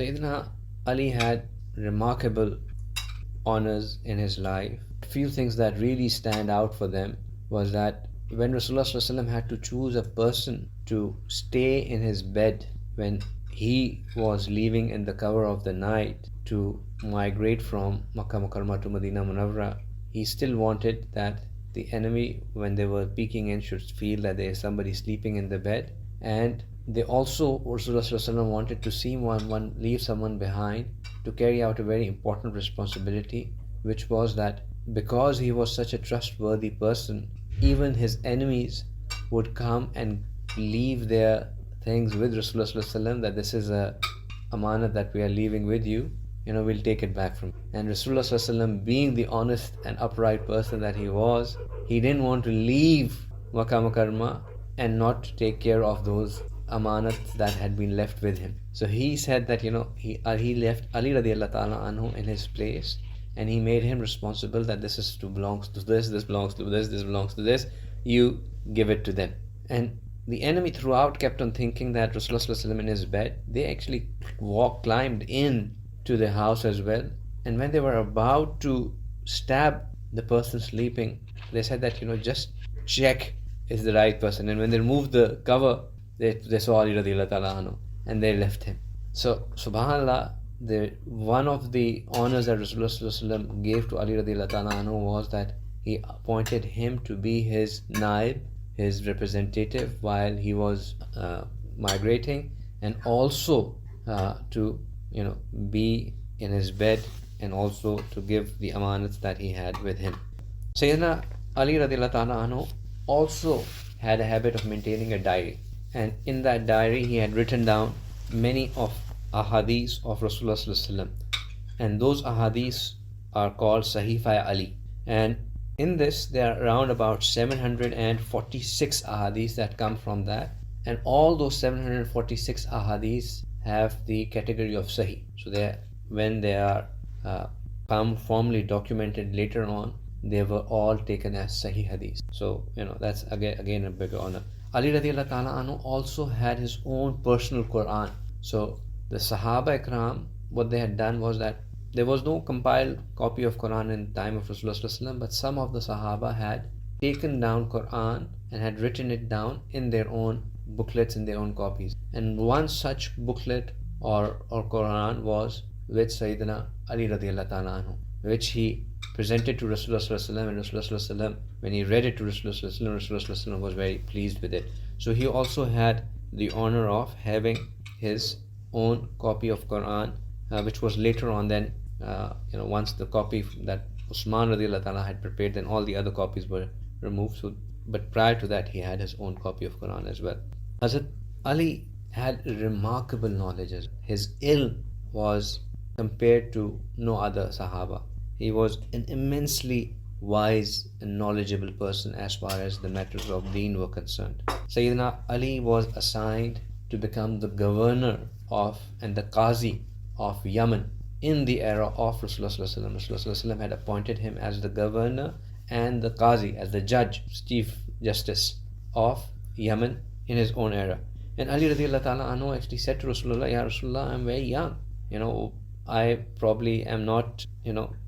Sayyidina Ali had remarkable honors in his life. A few things that really stand out for them was that when Rasulullah ﷺ had to choose a person to stay in his bed when he was leaving in the cover of the night to migrate from Makkah Mukarramah to Medina Munawwara, he still wanted that the enemy, when they were peeking in, should feel that there is somebody sleeping in the bed. And they also, Rasulullah ﷺ wanted to see one leave someone behind to carry out a very important responsibility, which was that because he was such a trustworthy person, even his enemies would come and leave their things with Rasulullah ﷺ, that this is a amanat that we are leaving with you, we'll take it back from you. And Rasulullah ﷺ, being the honest and upright person that he was, he didn't want to leave Makkah Mukarramah and not take care of those amanats that had been left with him. So he said that he left Ali radiallahu ta'ala anhu in his place, and he made him responsible that this belongs to this belongs to this belongs to this, you give it to them. And the enemy throughout kept on thinking that Rasulullah in his bed, they actually climbed in to the house as well, and when they were about to stab the person sleeping, they said that just check is the right person. And when they removed the cover, they saw Ali radiallahu ta'ala anhu, and they left him. So subhanallah, one of the honors that Rasulullah gave to Ali radiallahu ta'ala anhu was that he appointed him to be his naib, his representative, while he was migrating, and also to be in his bed, and also to give the amanats that he had with him. Sayyidina Ali radiallahu ta'ala anhu also had a habit of maintaining a diary, and in that diary he had written down many of ahadith of Rasulullah, and those ahadith are called Sahifa Ali. And in this there are around about 746 ahadith that come from that, and all those 746 ahadith have the category of Sahih. So when they are formally documented later on, they were all taken as Sahih Hadith. So that's again a big honor. Ali radiallahu ta'ala anhu also had his own personal Quran. So the Sahaba Ikram, what they had done was that there was no compiled copy of Quran in the time of Rasulullah, but some of the Sahaba had taken down Quran and had written it down in their own booklets, in their own copies. And one such booklet or Quran was with Sayyidina Ali radiallahu ta'ala anhu, which he presented to Rasulullah, and Rasulullah, when he read it to Rasulullah was very pleased with it. So he also had the honor of having his own copy of Quran, which was later on then, once the copy that Usman radiallahu ta'ala had prepared, then all the other copies were removed. So, but prior to that, he had his own copy of Quran as well. Hazrat Ali had remarkable knowledge. His ilm was compared to no other Sahaba. He was an immensely wise and knowledgeable person as far as the matters of deen were concerned. Sayyidina Ali was assigned to become the governor of and the Qazi of Yemen in the era of Rasulullah. Rasulullah had appointed him as the governor and the Qazi, as the judge, chief justice of Yemen in his own era. And Ali radiallahu ta'ala anhu actually said to Rasulullah, Ya Rasulullah, I'm very young. I probably am not,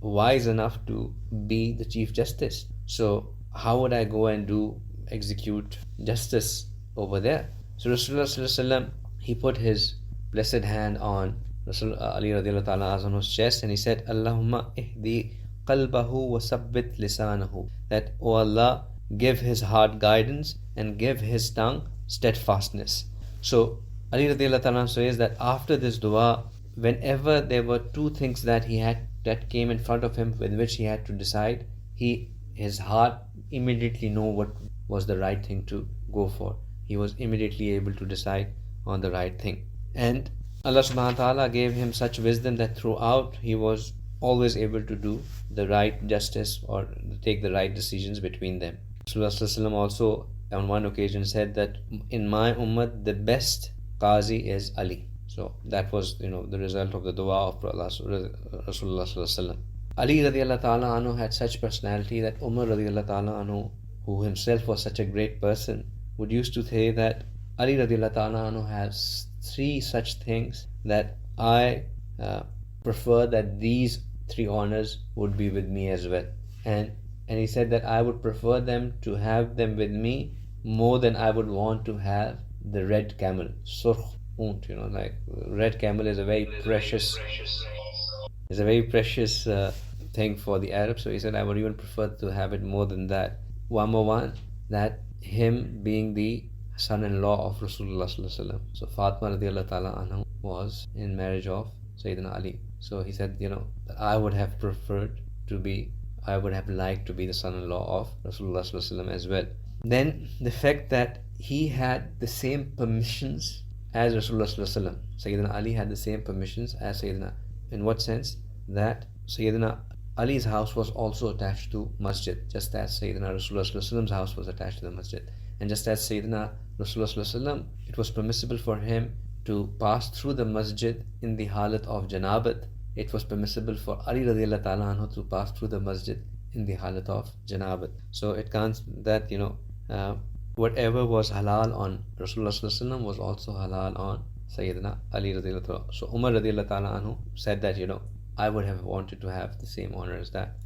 wise enough to be the chief justice. So how would I go and execute justice over there? So Rasulullah, he put his blessed hand on Ali radiallahu ta'ala anhu's chest, and he said, Allahumma ihdi qalbahu wa sabbit lisanahu. That, O Allah, give his heart guidance and give his tongue steadfastness. So Ali radiallahu ta'ala says that after this dua, whenever there were two things that came in front of him with which he had to decide, his heart immediately knew what was the right thing to go for. He was immediately able to decide on the right thing. And Allah subhanahu wa ta'ala gave him such wisdom that throughout he was always able to do the right justice or take the right decisions between them. Rasulullah also on one occasion said that in my ummah the best Qazi is Ali. So that was the result of the dua of Rasulullah. Ali radiallahu ta'ala anhu had such personality that Umar radiallahu ta'ala anhu, who himself was such a great person, would used to say that Ali radiallahu ta'ala anhu has three such things that I prefer that these three honors would be with me as well. And he said that I would prefer them to have them with me more than I would want to have the red camel. Surh Unt, like red camel is a very precious thing for the Arabs. So he said I would even prefer to have it more than that. One, that him being the son-in-law of Rasulullah Sallallahu Alaihi Wasallam. So Fatima radiallahu ta'ala anhu was in marriage of Sayyidina Ali. So he said, that I would have liked to be the son-in-law of Rasulullah Sallallahu Alaihi Wasallam as well. Then the fact that he had the same permissions as Rasulullah Sallallahu Alaihi Wasallam. Sayyidina Ali had the same permissions as Sayyidina. In what sense? That Sayyidina Ali's house was also attached to masjid, just as Sayyidina Rasulullah Sallallahu Alaihi Wasallam's house was attached to the masjid. And just as Sayyidina Rasulullah Sallallahu Alaihi Wasallam, it was permissible for him to pass through the masjid in the halat of janabat. It was permissible for Ali radiallahu ta'ala anhu to pass through the masjid in the halat of janabat. So it counts that, whatever was halal on Rasulullah Sallallahu Alaihi Wasallam was also halal on Sayyidina Ali radiallahu ta'ala. So Umar radiallahu ta'ala anhu said that, I would have wanted to have the same honor as that.